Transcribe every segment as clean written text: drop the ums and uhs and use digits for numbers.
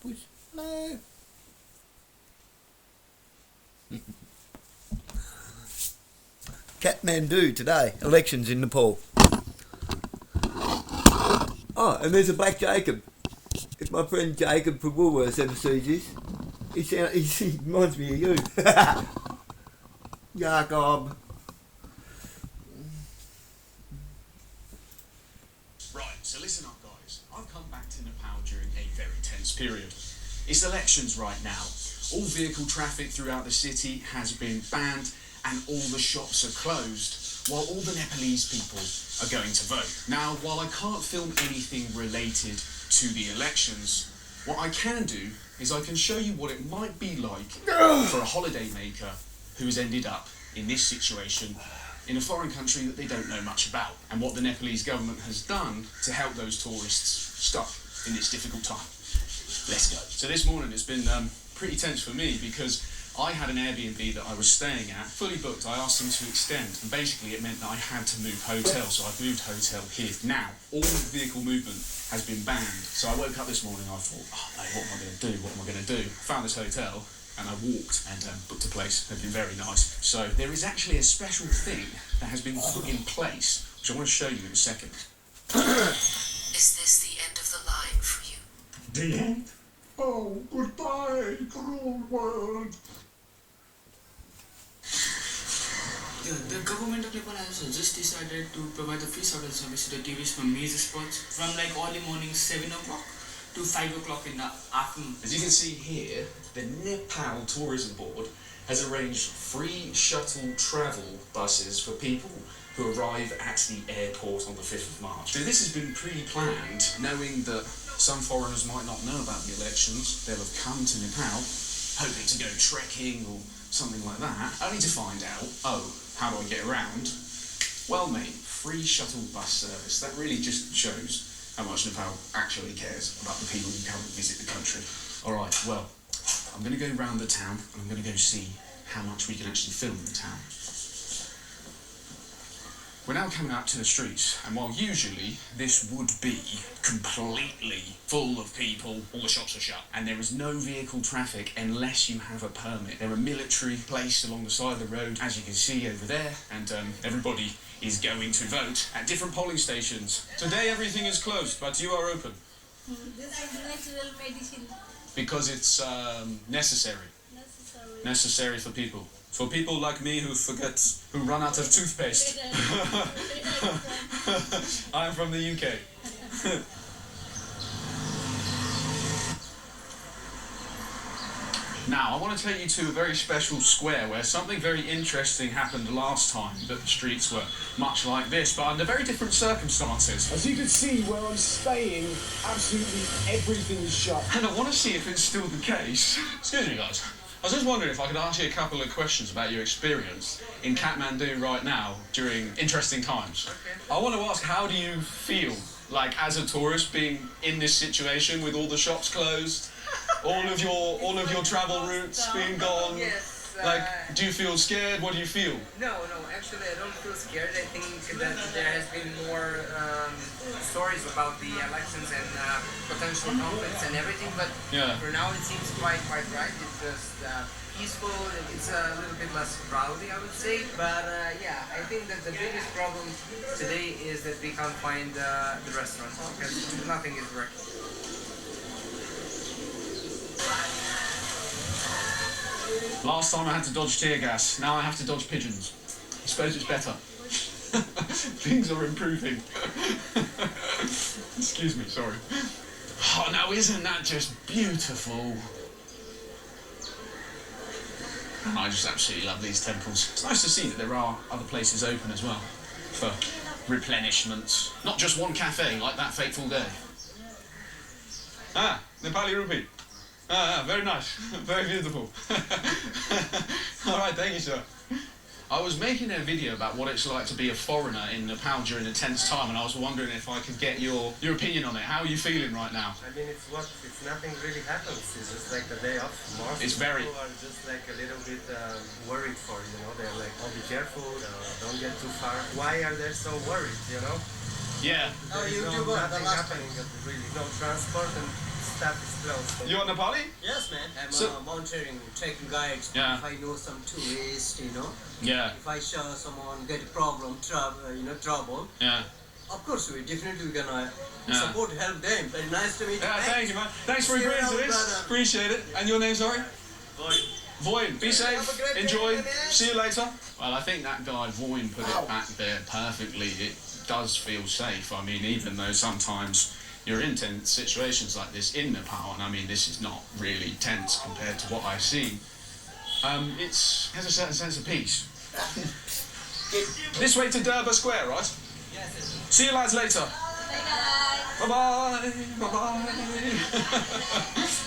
push. Hello. Kathmandu today. Elections in Nepal. Oh, and there's a black Jacob. If my friend Jacob from Woolworths ever sees this, he reminds me of you. Jacob. Right, so listen up guys. I've come back to Nepal during a very tense period. It's elections right now. All vehicle traffic throughout the city has been banned and all the shops are closed while all the Nepalese people are going to vote. Now, while I can't film anything related to the elections, what I can do is I can show you what it might be like for a holiday maker who has ended up in this situation in a foreign country that they don't know much about, and what the Nepalese government has done to help those tourists stuck in this difficult time. Let's go. So this morning it's been pretty tense for me because I had an Airbnb that I was staying at, fully booked. I asked them to extend, and basically it meant that I had to move hotel, so I've moved hotel here. Now, all vehicle movement has been banned, so I woke up this morning and I thought, oh no, what am I going to do? What am I going to do? I found this hotel, and I walked and booked a place. They've been very nice. So there is actually a special thing that has been put in place, which I want to show you in a second. Is this the end of the line for you? The end? Oh, goodbye, cruel world. The government of Nepal has just decided to provide the free shuttle service to the tourists from major spots from like early morning 7 o'clock to 5 o'clock in the afternoon. As you can see here, the Nepal Tourism Board has arranged free shuttle travel buses for people who arrive at the airport on the 5th of March. So this has been pre-planned, knowing that some foreigners might not know about the elections. They'll have come to Nepal hoping to go trekking or something like that, only to find out, oh, how do I get around? Well mate, free shuttle bus service. That really just shows how much Nepal actually cares about the people who come and visit the country. Alright, well, I'm going to go round the town and I'm going to go see how much we can actually film in the town. We're now coming out to the streets, and while usually this would be completely full of people, all the shops are shut, and there is no vehicle traffic unless you have a permit. There are military placed along the side of the road, as you can see over there, and everybody is going to vote at different polling stations. Today everything is closed, but you are open. This is natural medicine. Because it's necessary. Necessary for people. For people like me who run out of toothpaste. I'm from the UK. Now, I want to take you to a very special square where something very interesting happened last time, that the streets were much like this, but under very different circumstances. As you can see, where I'm staying, absolutely everything is shut. And I want to see if it's still the case. Excuse me, guys. I was just wondering if I could ask you a couple of questions about your experience in Kathmandu right now during interesting times. Okay. I want to ask, how do you feel, like, as a tourist, being in this situation with all the shops closed, all of your travel routes being gone? Yes. Like, do you feel scared? What do you feel? No, actually I don't feel scared. I think that there has been more stories about the elections and potential conflicts and everything, but for now it seems quite right. It's just peaceful, it's a little bit less rowdy, I would say, but yeah, I think that the biggest problem today is that we can't find the restaurants because nothing is working. Last time I had to dodge tear gas, now I have to dodge pigeons. I suppose it's better. Things are improving. Excuse me, sorry. Oh, now isn't that just beautiful? I just absolutely love these temples. It's nice to see that there are other places open as well for replenishments. Not just one cafe like that fateful day. Ah, Nepali rupee. Ah, very nice. Very beautiful. Alright, thank you, sir. I was making a video about what it's like to be a foreigner in Nepal during a tense time, and I was wondering if I could get your opinion on it. How are you feeling right now? I mean, it's nothing really happens. It's just like the day off. Most people are just like a little bit worried for, you know. They're like, oh, be careful, don't get too far. Why are they so worried, you know? Yeah. There's nothing happening, really. No transport, and stuff is closed. So. You're Nepali? Yes, man. I'm So- monitoring, taking guides. Yeah. If I know some tourists, Yeah. if I saw someone get a problem, trouble. Yeah. Of course, we definitely gonna Yeah. support, help them. Very nice to meet you. Yeah, man. thank you, man. Thanks for agreeing to this. brother. Appreciate it. And your name, sorry? Voin. Be safe. Have a great day, Enjoy. man. See you later. Well, I think that guy Voin put it back there perfectly. It does feel safe. I mean, even though sometimes you're in tense situations like this in Nepal, and I mean, this is not really tense compared to what I've seen. It has a certain sense of peace. This way to Durbar Square, right? Yes. See you lads later. Bye-bye. Bye-bye.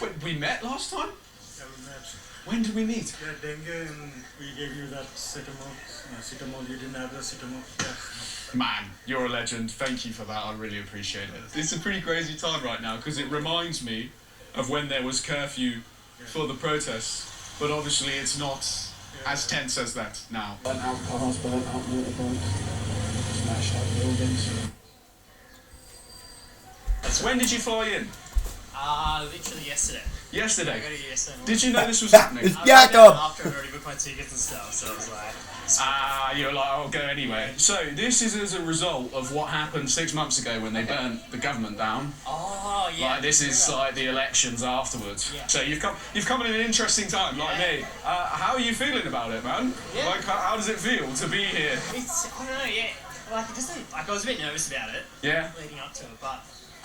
Wait, we met last time? Yeah, we met. When did we meet? Yeah, dengue, and we gave you that cetamol. You didn't have the cetamol. Yeah. Man, you're a legend. Thank you for that. I really appreciate it. It's a pretty crazy time right now because it reminds me of when there was curfew for the protests. But obviously it's not as tense as that now. Burnt out cars, burnt out motorbikes, smashed up buildings. When did you fly in? Literally yesterday. Yesterday? I got here yesterday. Did you know this was happening? It's I went down Jacob. after I'd already booked my tickets and stuff, so I was like... You were like, I'll go anyway. So this is as a result of what happened 6 months ago when they burnt the government down. Oh, yeah. Like this is like the elections afterwards. Yeah. So you've come in an interesting time, like me. How are you feeling about it, man? Yeah. Like how does it feel to be here? It's, I don't know, yeah. Like, it doesn't... Like, I was a bit nervous about it. Yeah. Leading up to it, but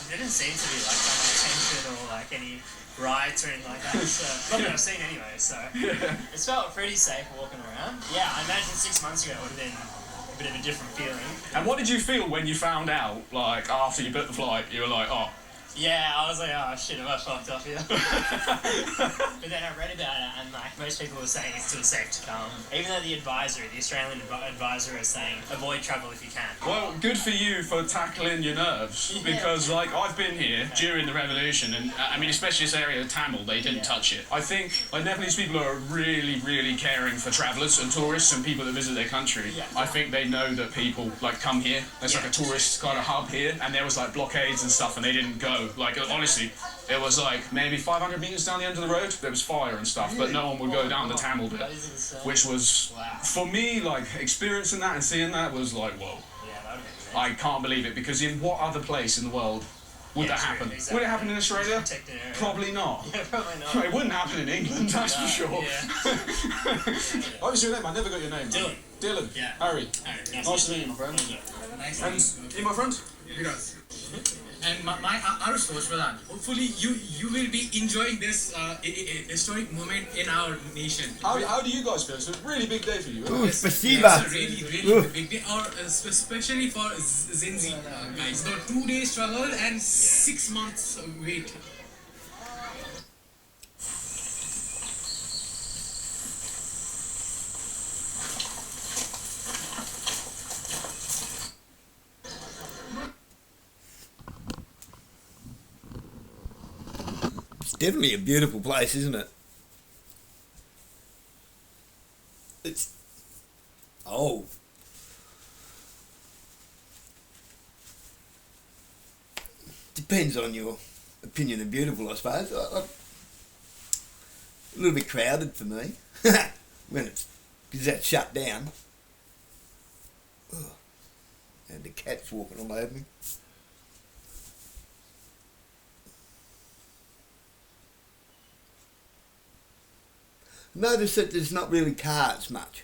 there didn't seem to be, like, that much tension or, like, any riots or anything like that. So, not that I've seen anyway, so... It's felt pretty safe walking around. Yeah, I imagine 6 months ago it would have been a bit of a different feeling. And what did you feel when you found out, like, after you booked the flight, you were like, oh... Yeah, I was like, oh shit, am I fucked up here? But then I read about it, and like most people were saying it's still safe to come. Even though the Australian advisor is saying avoid travel if you can. Well, good for you for tackling your nerves, because like I've been here during the revolution, and I mean especially this area of Tamil, they didn't touch it. I think like Nepalese people are really, really caring for travellers and tourists and people that visit their country. I think they know that people like come here. There's like a tourist kind of hub here, and there was like blockades and stuff, and they didn't go. Like honestly, it was like maybe 500 metres down the end of the road. There was fire and stuff, but no one would go down the Tamil bit, which was for me like experiencing that and seeing that was like whoa. I can't believe it, because in what other place in the world would that happen? Would it happen in Australia? Probably not. Yeah, probably not. It wouldn't happen in England, that's for sure. What was your name? I never got your name. Dylan. Dylan. Yeah. Harry. Nice to meet you, my friend. Nice And you, my friend? Viras. And my our source for that. Hopefully you will be enjoying this historic moment in our nation. How do you guys feel? It's a really big day for you. Ooh, Yes, спасибо. it's a really big day, or especially for Gen Z guys. So 2 days struggle and 6 months wait. It's definitely a beautiful place, isn't it? It's old. Depends on your opinion of beautiful, I suppose. A little bit crowded for me when it's because that's shut down. Ugh. And the cat's walking all over me. Notice that there's not really cars much.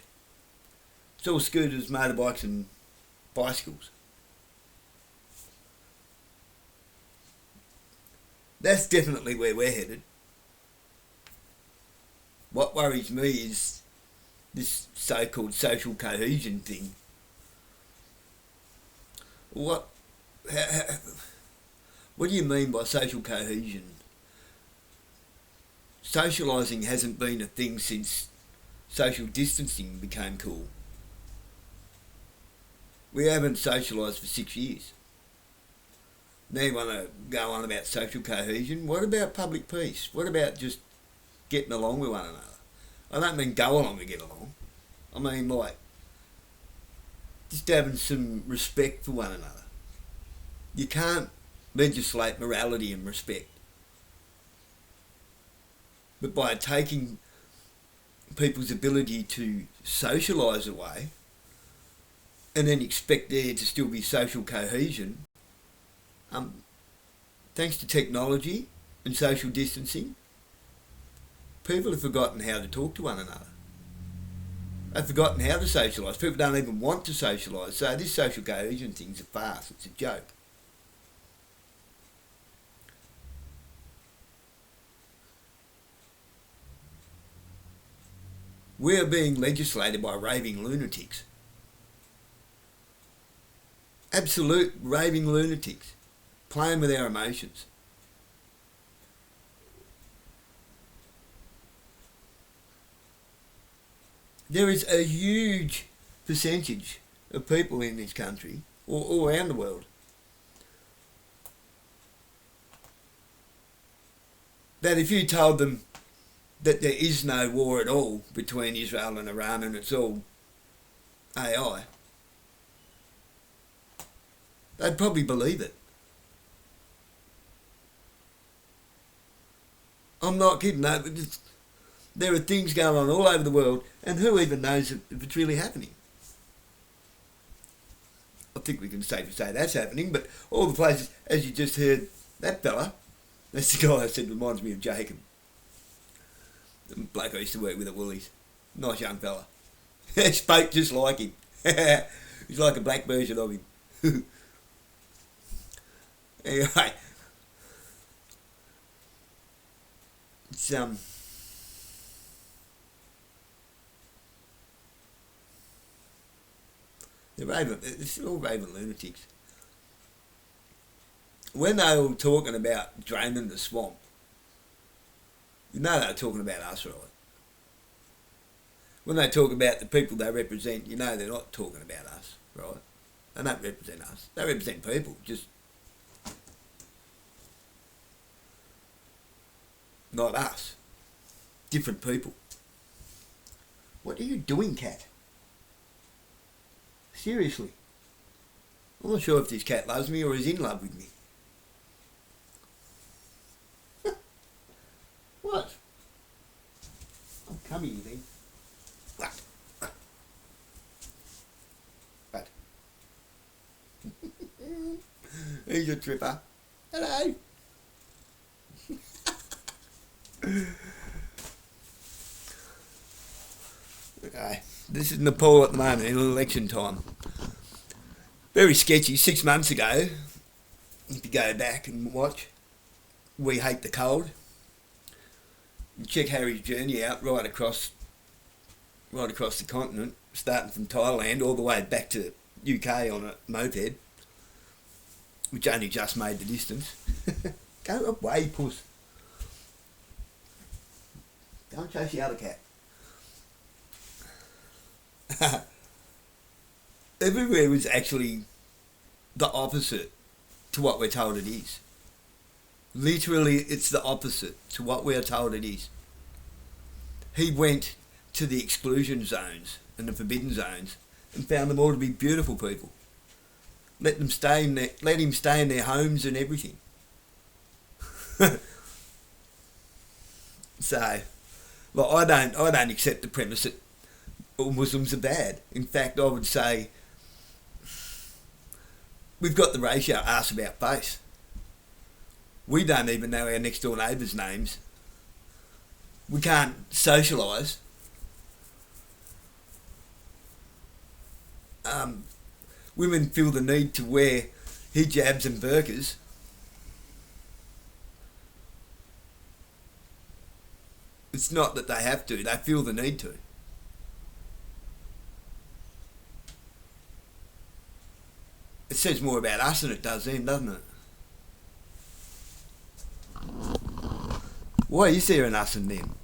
It's all scooters, motorbikes and bicycles. That's definitely where we're headed. What worries me is this so-called social cohesion thing. What do you mean by social cohesion? Socialising hasn't been a thing since social distancing became cool. We haven't socialised for 6 years. Now you want to go on about social cohesion? What about public peace? What about just getting along with one another? I don't mean go along and get along. I mean like just having some respect for one another. You can't legislate morality and respect. But by taking people's ability to socialise away and then expect there to still be social cohesion, thanks to technology and social distancing, people have forgotten how to talk to one another. They've forgotten how to socialise. People don't even want to socialise. So this social cohesion thing's a farce. It's a joke. We are being legislated by raving lunatics. Absolute raving lunatics. Playing with our emotions. There is a huge percentage of people in this country, or all around the world, that if you told them that there is no war at all between Israel and Iran and it's all AI, they'd probably believe it. I'm not kidding, no, but there are things going on all over the world, and who even knows if it's really happening? I think we can safely say that's happening, but all the places, as you just heard, that fella, that's the guy I said reminds me of Jacob. The bloke I used to work with at Woolies. Nice young fella. Spoke just like him. He's like a black version of him. Anyway. It's, it's all raving lunatics. When they were talking about draining the swamp, you know they were talking about us, right? When they talk about the people they represent, you know they're not talking about us, right? They don't represent us. They represent people, just not us. Different people. What are you doing, cat? Seriously. I'm not sure if this cat loves me or is in love with me. What? Oh, come here then. What? What? He's a tripper. Hello. Okay. This is Nepal at the moment in election time. Very sketchy. 6 months ago, if you go back and watch, We Hate the Cold. You check Harry's journey out right across the continent, starting from Thailand all the way back to UK on a moped, which only just made the distance. Go away, puss. Go and chase the other cat. Everywhere was actually the opposite to what we're told it is. Literally, it's the opposite to what we're told it is. He went to the exclusion zones and the forbidden zones and found them all to be beautiful people. Let him stay in their homes and everything. So, I don't accept the premise that all Muslims are bad. In fact, I would say we've got the ratio arse about face. We don't even know our next door neighbours' names. We can't socialise. Women feel the need to wear hijabs and burqas. It's not that they have to, they feel the need to. It says more about us than it does them, doesn't it? Why is there an us and them?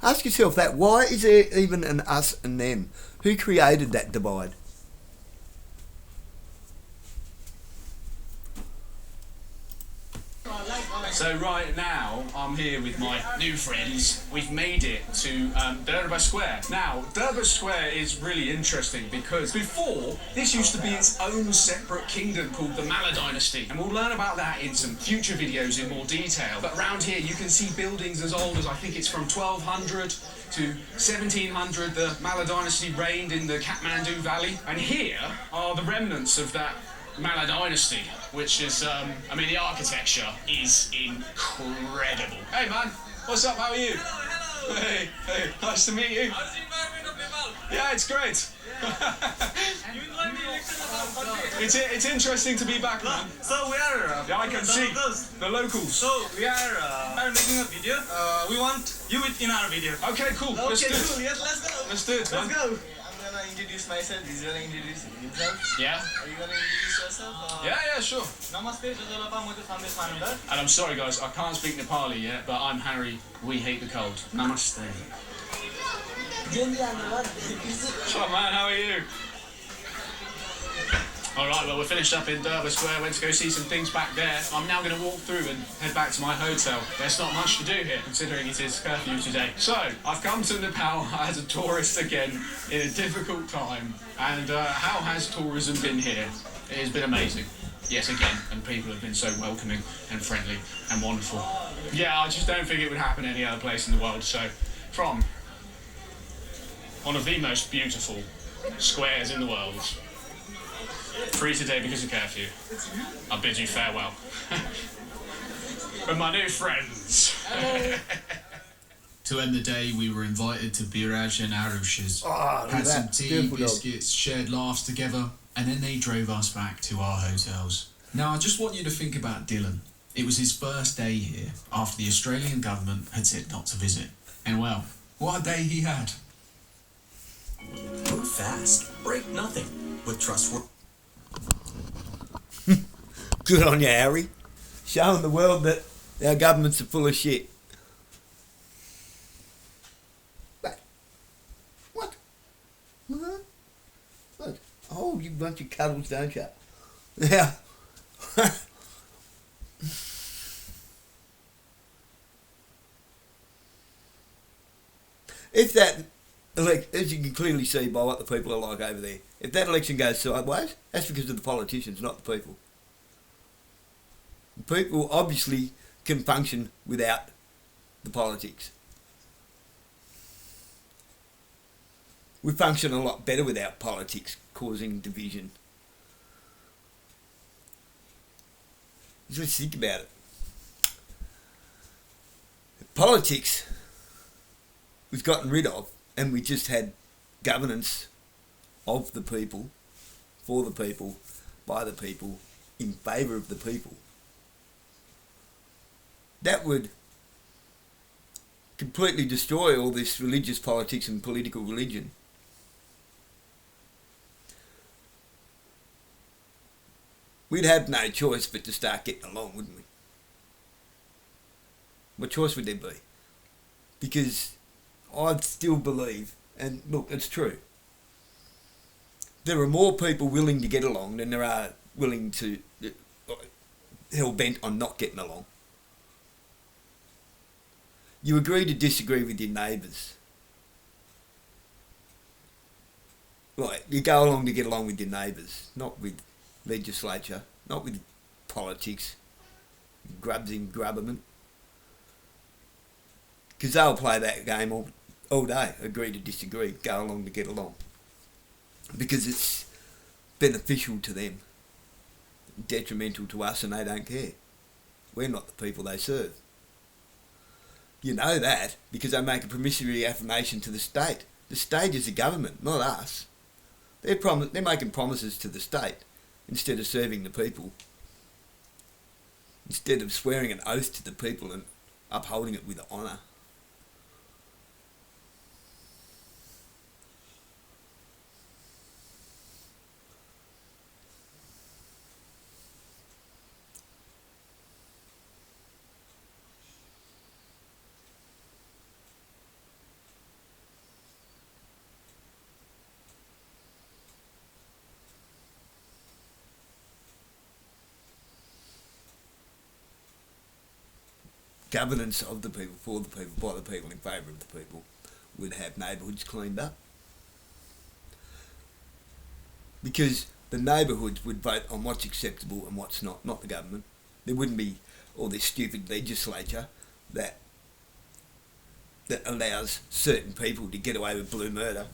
Ask yourself that. Why is there even an us and them? Who created that divide? So right now, I'm here with my new friends. We've made it to Durbar Square. Now, Durbar Square is really interesting because before, this used to be its own separate kingdom called the Mala Dynasty. And we'll learn about that in some future videos in more detail. But around here, you can see buildings as old as, I think it's from 1200 to 1700. The Mala Dynasty reigned in the Kathmandu Valley. And here are the remnants of that Mala Dynasty, which is, I mean, the architecture is incredible. Hey man, what's up, how are you? Hello. Hey, nice to meet you. How's the environment of Nepal? Yeah, it's great. It's interesting to be back, man. So we are yeah, I can see the locals. So we are making a video. We want you in our video. Okay, cool. Okay, Let's do it. cool. Yes, let's go. Let's do it. Let's go. I'm gonna introduce myself. He's gonna introduce himself. Yeah. Are you gonna introduce yourself? Yeah, sure. Namaste, And I'm sorry, guys, I can't speak Nepali yet, but I'm Harry. We hate the cold. Namaste. What's up, man? How are you? Alright, well, we're finished up in Durbar Square. Went to go see some things back there. I'm now going to walk through and head back to my hotel. There's not much to do here, considering it is curfew today. So, I've come to Nepal as a tourist again in a difficult time. And how has tourism been here? It has been amazing. Yes, again, and people have been so welcoming and friendly and wonderful. Yeah, I just don't think it would happen any other place in the world. So, from one of the most beautiful squares in the world, free today because of curfew, I bid you farewell. With my new friends. To end the day, we were invited to Biraj and Arush's. Had some tea, Beautiful biscuits, shared laughs together, and then they drove us back to our hotels. Now, I just want you to think about Dylan. It was his first day here, after the Australian government had said not to visit. And well, what a day he had. Move fast, break nothing, with trustworthy. Good on you, Harry. Showing the world that our governments are full of shit. What? What? Oh, you bunch of cuddles, don't you? Yeah. If that, as you can clearly see by what the people are like over there, if that election goes sideways, that's because of the politicians, not the people. The people obviously can function without the politics. We function a lot better without politics causing division. Just think about it. Politics was gotten rid of, and we just had governance of the people, for the people, by the people, in favour of the people. That would completely destroy all this religious politics and political religion. We'd have no choice but to start getting along, wouldn't we? What choice would there be? Because I still believe, and look, it's true, there are more people willing to get along than there are willing to, hell-bent on not getting along. You agree to disagree with your neighbours. Right, you go along to get along with your neighbours, not with legislature, not with politics, grubs in grubberment. Because they'll play that game all day, agree to disagree, go along to get along. Because it's beneficial to them, detrimental to us, and they don't care. We're not the people they serve. You know that because they make a promissory affirmation to the state. The state is the government, not us. They're making promises to the state instead of serving the people. Instead of swearing an oath to the people and upholding it with honour. governance of the people, for the people, by the people, in favour of the people, would have neighbourhoods cleaned up. Because the neighbourhoods would vote on what's acceptable and what's not the government. There wouldn't be all this stupid legislature that allows certain people to get away with blue murder.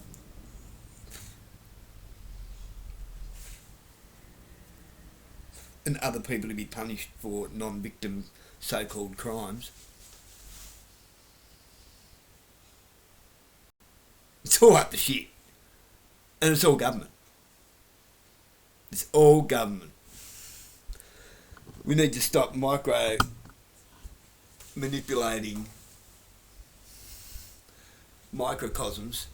And other people to be punished for non-victim so-called crimes. It's all up to shit. And it's all government. It's all government. We need to stop manipulating microcosms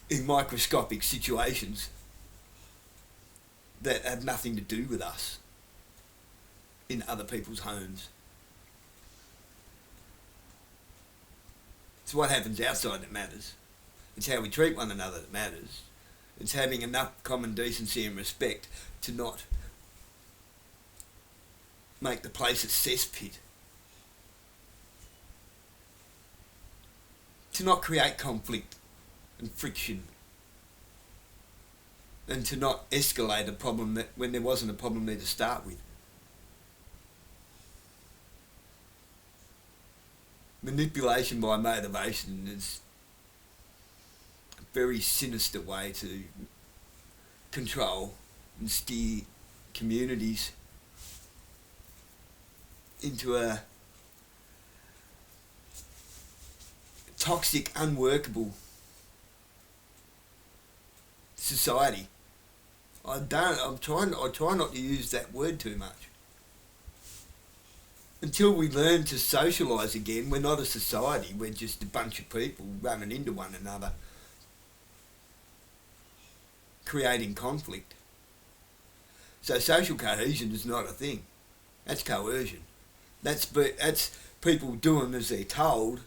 in microscopic situations that have nothing to do with us in other people's homes. It's what happens outside that matters. It's how we treat one another that matters. It's having enough common decency and respect to not make the place a cesspit. To not create conflict and friction. And to not escalate a problem that when there wasn't a problem there to start with. Manipulation by motivation is a very sinister way to control and steer communities into a toxic, unworkable society. I try not to use that word too much. Until we learn to socialise again, we're not a society, we're just a bunch of people running into one another, creating conflict. So social cohesion is not a thing. That's coercion. That's people doing as they're told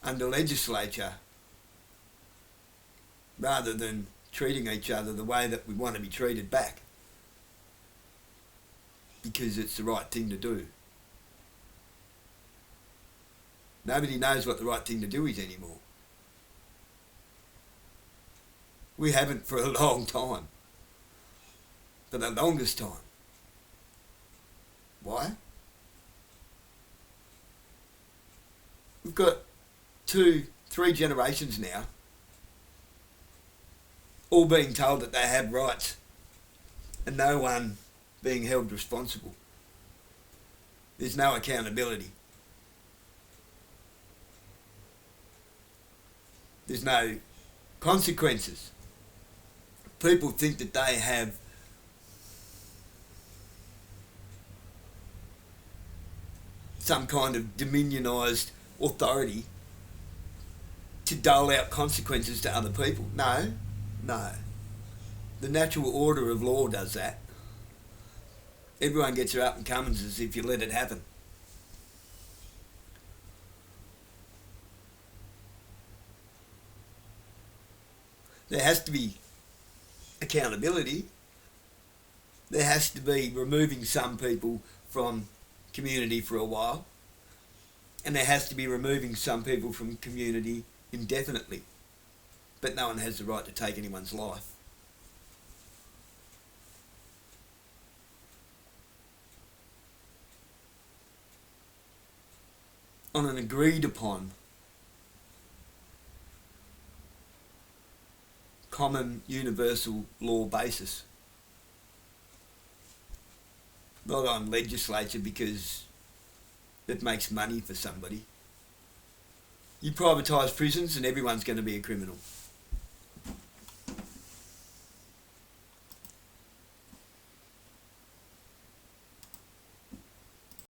under legislature, rather than treating each other the way that we want to be treated back. Because it's the right thing to do. Nobody knows what the right thing to do is anymore. We haven't for a long time. For the longest time. Why? We've got 2, 3 generations now all being told that they have rights and no one being held responsible. There's no accountability. There's no consequences. People think that they have some kind of dominionised authority to dole out consequences to other people. No. The natural order of law does that. Everyone gets their up and comings as if you let it happen. There has to be accountability. There has to be removing some people from community for a while. And there has to be removing some people from community indefinitely. But no one has the right to take anyone's life. On an agreed upon common universal law basis. Not on legislature because it makes money for somebody. You privatise prisons and everyone's going to be a criminal.